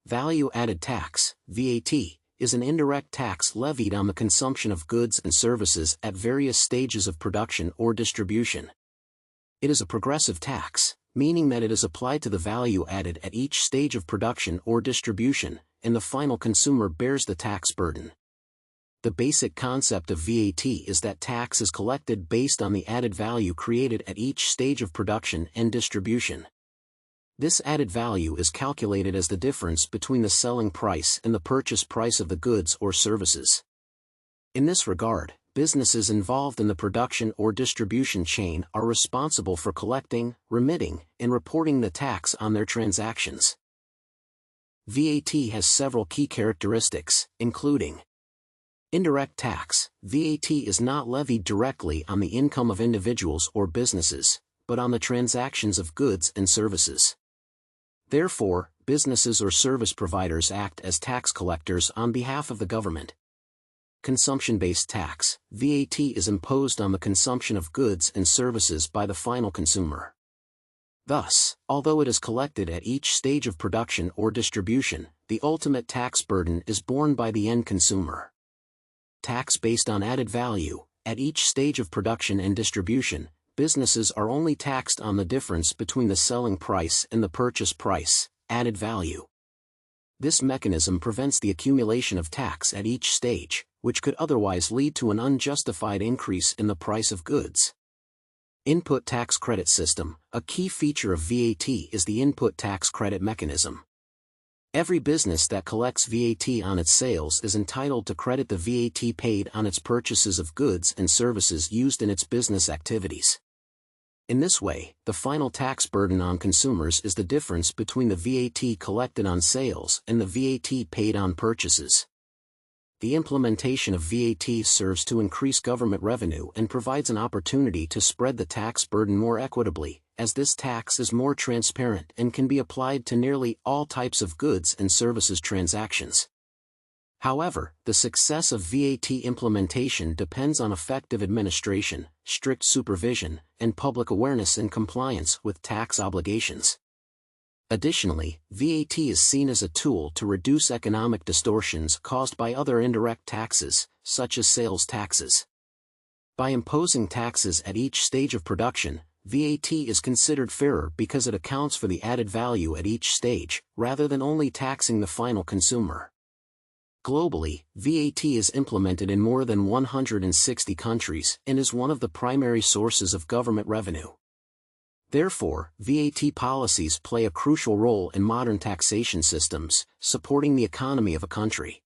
Value-added tax, VAT, is an indirect tax levied on the consumption of goods and services at various stages of production or distribution. It is a progressive tax, meaning that it is applied to the value added at each stage of production or distribution, and the final consumer bears the tax burden. The basic concept of VAT is that tax is collected based on the added value created at each stage of production and distribution. This added value is calculated as the difference between the selling price and the purchase price of the goods or services. In this regard, businesses involved in the production or distribution chain are responsible for collecting, remitting, and reporting the tax on their transactions. VAT has several key characteristics, including indirect tax. VAT is not levied directly on the income of individuals or businesses, but on the transactions of goods and services. Therefore, businesses or service providers act as tax collectors on behalf of the government. Consumption-based tax. VAT is imposed on the consumption of goods and services by the final consumer. Thus, although it is collected at each stage of production or distribution, the ultimate tax burden is borne by the end consumer. Tax based on added value. At each stage of production and distribution, businesses are only taxed on the difference between the selling price and the purchase price, added value. This mechanism prevents the accumulation of tax at each stage, which could otherwise lead to an unjustified increase in the price of goods. Input tax credit system. A key feature of VAT is the input tax credit mechanism. Every business that collects VAT on its sales is entitled to credit the VAT paid on its purchases of goods and services used in its business activities. In this way, the final tax burden on consumers is the difference between the VAT collected on sales and the VAT paid on purchases. The implementation of VAT serves to increase government revenue and provides an opportunity to spread the tax burden more equitably, as this tax is more transparent and can be applied to nearly all types of goods and services transactions. However, the success of VAT implementation depends on effective administration, strict supervision, and public awareness and compliance with tax obligations. Additionally, VAT is seen as a tool to reduce economic distortions caused by other indirect taxes, such as sales taxes. By imposing taxes at each stage of production, VAT is considered fairer because it accounts for the added value at each stage, rather than only taxing the final consumer. Globally, VAT is implemented in more than 160 countries and is one of the primary sources of government revenue. Therefore, VAT policies play a crucial role in modern taxation systems, supporting the economy of a country.